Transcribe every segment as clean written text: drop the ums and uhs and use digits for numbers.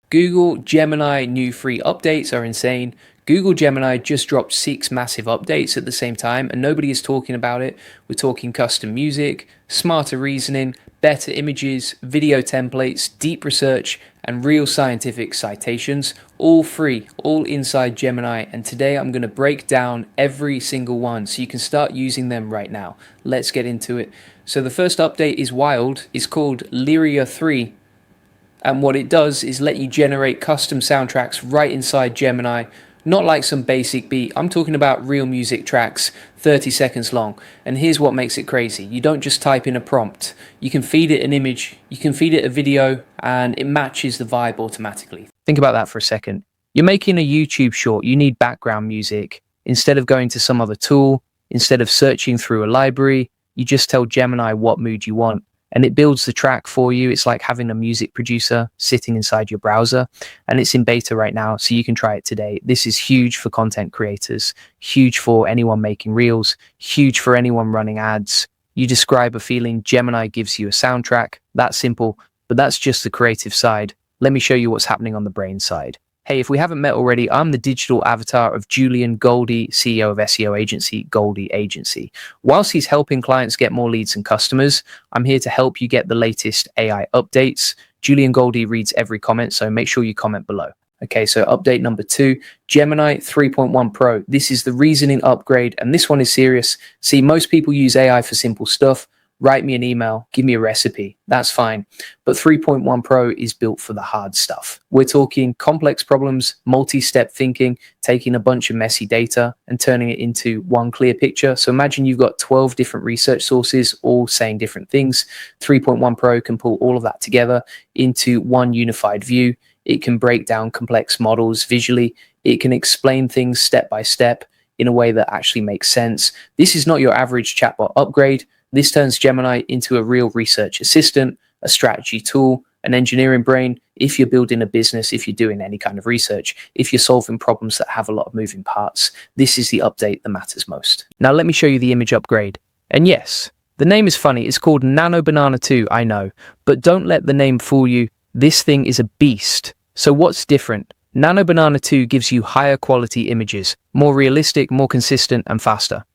Google Gemini new free updates are insane. Google Gemini just dropped 6 massive updates at the same time, and nobody is talking about it. We're talking custom music, smarter reasoning, better images, video templates, deep research, and real scientific citations, all free, all inside Gemini. And today I'm going to break down every single one so you can start using them right now. Let's get into it. So the first update is wild. It's called Leria 3. And what it does is let you generate custom soundtracks right inside Gemini. Not like some basic beat, I'm talking about real music tracks, 30 seconds long. And here's what makes it crazy. You don't just type in a prompt. You can feed it an image, you can feed it a video, and it matches the vibe automatically. Think about that for a second. You're making a YouTube short, you need background music. Instead of going to some other tool, instead of searching through a library, you just tell Gemini what mood you want, and it builds the track for you. It's like having a music producer sitting inside your browser, and it's in beta right now, so you can try it today. This is huge for content creators, huge for anyone making reels, huge for anyone running ads. You describe a feeling, Gemini gives you a soundtrack. That's simple, but that's just the creative side. Let me show you what's happening on the brain side. Hey, if we haven't met already, I'm the digital avatar of Julian Goldie, CEO of SEO agency Goldie Agency. Whilst he's helping clients get more leads and customers, I'm here to help you get the latest AI updates. Julian Goldie reads every comment, so make sure you comment below. Okay, so update number 2, Gemini 3.1 Pro. This is the reasoning upgrade, and this one is serious. See, most people use AI for simple stuff. Write me an email, give me a recipe, that's fine. But 3.1 Pro is built for the hard stuff. We're talking complex problems, multi-step thinking, taking a bunch of messy data and turning it into one clear picture. So imagine you've got 12 different research sources, all saying different things. 3.1 Pro can pull all of that together into one unified view. It can break down complex models visually. It can explain things step by step in a way that actually makes sense. This is not your average chatbot upgrade. This turns Gemini into a real research assistant, a strategy tool, an engineering brain. If you're building a business, if you're doing any kind of research, if you're solving problems that have a lot of moving parts, this is the update that matters most. Now let me show you the image upgrade. And yes, the name is funny. It's called Nano Banana 2, I know. But don't let the name fool you. This thing is a beast. So what's different? Nano Banana 2 gives you higher quality images, more realistic, more consistent, and faster.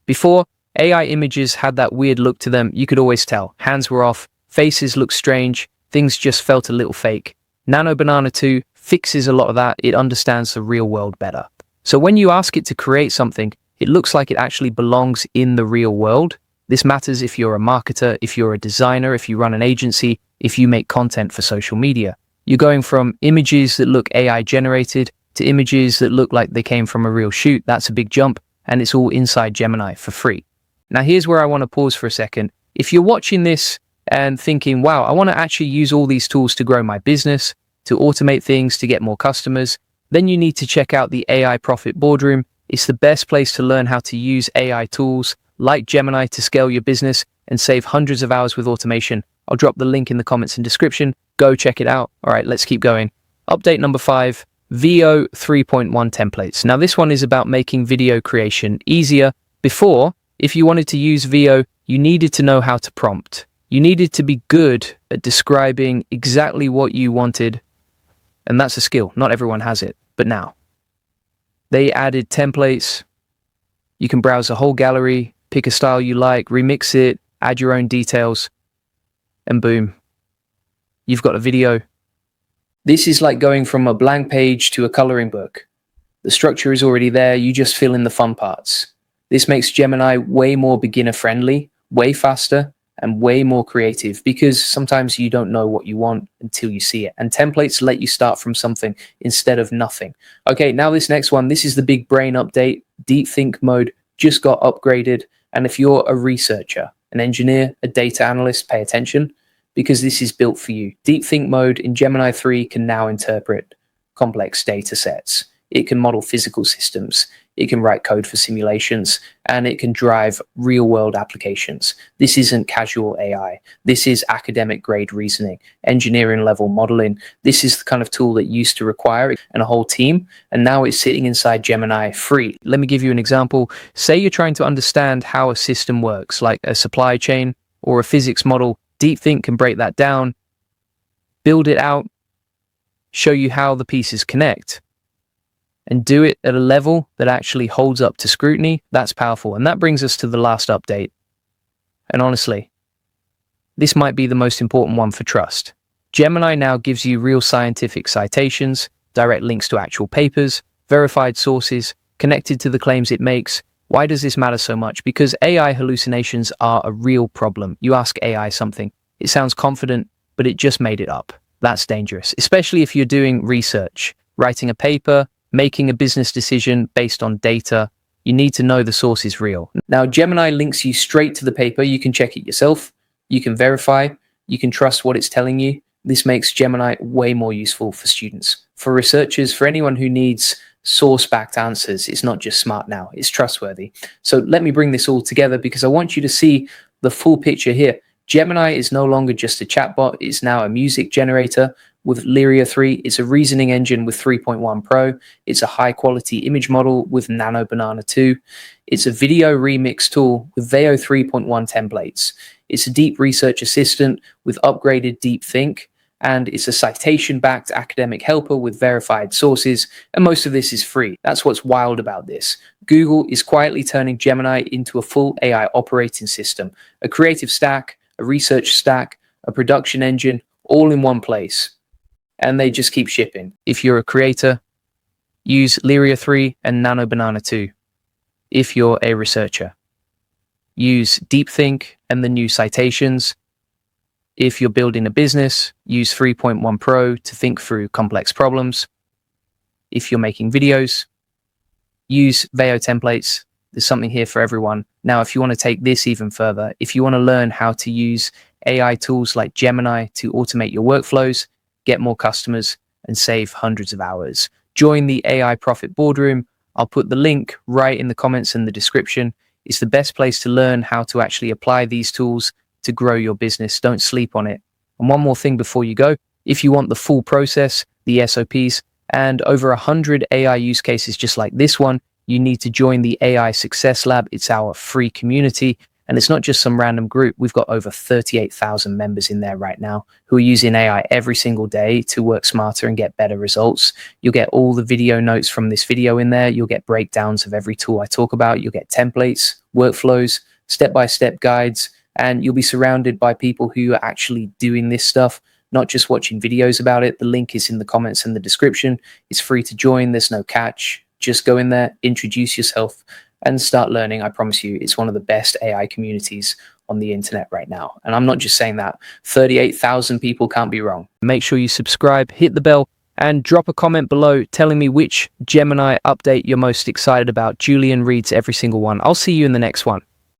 Before, AI images had that weird look to them. You could always tell. Hands were off, faces looked strange, things just felt a little fake. Nano Banana 2 fixes a lot of that. It understands the real world better. So when you ask it to create something, it looks like it actually belongs in the real world. This matters if you're a marketer, if you're a designer, if you run an agency, if you make content for social media. You're going from images that look AI generated to images that look like they came from a real shoot. That's a big jump, and it's all inside Gemini for free. Now, here's where I want to pause for a second. If you're watching this and thinking, wow, I want to actually use all these tools to grow my business, to automate things, to get more customers, then you need to check out the AI Profit Boardroom. It's the best place to learn how to use AI tools like Gemini to scale your business and save hundreds of hours with automation. I'll drop the link in the comments and description. Go check it out. All right, let's keep going. Update number 5, VO 3.1 templates. Now, this one is about making video creation easier. Before, if you wanted to use VO, you needed to know how to prompt. You needed to be good at describing exactly what you wanted. And that's a skill. Not everyone has it. But now, they added templates. You can browse a whole gallery, pick a style you like, remix it, add your own details, and boom, you've got a video. This is like going from a blank page to a coloring book. The structure is already there. You just fill in the fun parts. This makes Gemini way more beginner-friendly, way faster, and way more creative, because sometimes you don't know what you want until you see it. And templates let you start from something instead of nothing. Okay, now this next one, this is the big brain update. Deep Think mode just got upgraded. And if you're a researcher, an engineer, a data analyst, pay attention, because this is built for you. Deep Think mode in Gemini 3 can now interpret complex data sets. It can model physical systems. It can write code for simulations, and it can drive real-world applications. This isn't casual AI. This is academic-grade reasoning, engineering-level modeling. This is the kind of tool that used to require a whole team, and now it's sitting inside Gemini free. Let me give you an example. Say you're trying to understand how a system works, like a supply chain or a physics model. Deep Think can break that down, build it out, show you how the pieces connect, and do it at a level that actually holds up to scrutiny. That's powerful. And that brings us to the last update. And honestly, this might be the most important one for trust. Gemini now gives you real scientific citations, direct links to actual papers, verified sources, connected to the claims it makes. Why does this matter so much? Because AI hallucinations are a real problem. You ask AI something, it sounds confident, but it just made it up. That's dangerous, especially if you're doing research, writing a paper, making a business decision based on data. You need to know the source is real. Now, Gemini links you straight to the paper. You can check it yourself. You can verify. You can trust what it's telling you. This makes Gemini way more useful for students, for researchers, for anyone who needs source-backed answers. It's not just smart now, it's trustworthy. So let me bring this all together because I want you to see the full picture here. Gemini is no longer just a chatbot, it's now a music generator with Leria 3. It's a reasoning engine with 3.1 Pro. It's a high-quality image model with Nano Banana 2. It's a video remix tool with Veo 3.1 templates. It's a deep research assistant with upgraded deep think, and it's a citation-backed academic helper with verified sources, and most of this is free. That's what's wild about this. Google is quietly turning Gemini into a full AI operating system, a creative stack, a research stack, a production engine, all in one place. And they just keep shipping. If you're a creator, use Leria 3 and Nano Banana 2. If you're a researcher, use DeepThink and the new Citations. If you're building a business, use 3.1 Pro to think through complex problems. If you're making videos, use Veo templates. There's something here for everyone. Now, if you want to take this even further, if you want to learn how to use AI tools like Gemini to automate your workflows, get more customers, and save hundreds of hours, join the AI Profit Boardroom. I'll put the link right in the comments and the description. It's the best place to learn how to actually apply these tools to grow your business. Don't sleep on it. And one more thing before you go, if you want the full process, the SOPs, and over 100 AI use cases just like this one, you need to join the AI Success Lab. It's our free community, and it's not just some random group. We've got over 38,000 members in there right now who are using AI every single day to work smarter and get better results. You'll get all the video notes from this video in there. You'll get breakdowns of every tool I talk about. You'll get templates, workflows, step-by-step guides, and you'll be surrounded by people who are actually doing this stuff, not just watching videos about it. The link is in the comments and the description. It's free to join. There's no catch. Just go in there, introduce yourself, and start learning. I promise you, it's one of the best AI communities on the internet right now. And I'm not just saying that. 38,000 people can't be wrong. Make sure you subscribe, hit the bell, and drop a comment below telling me which Gemini update you're most excited about. Julian reads every single one. I'll see you in the next one.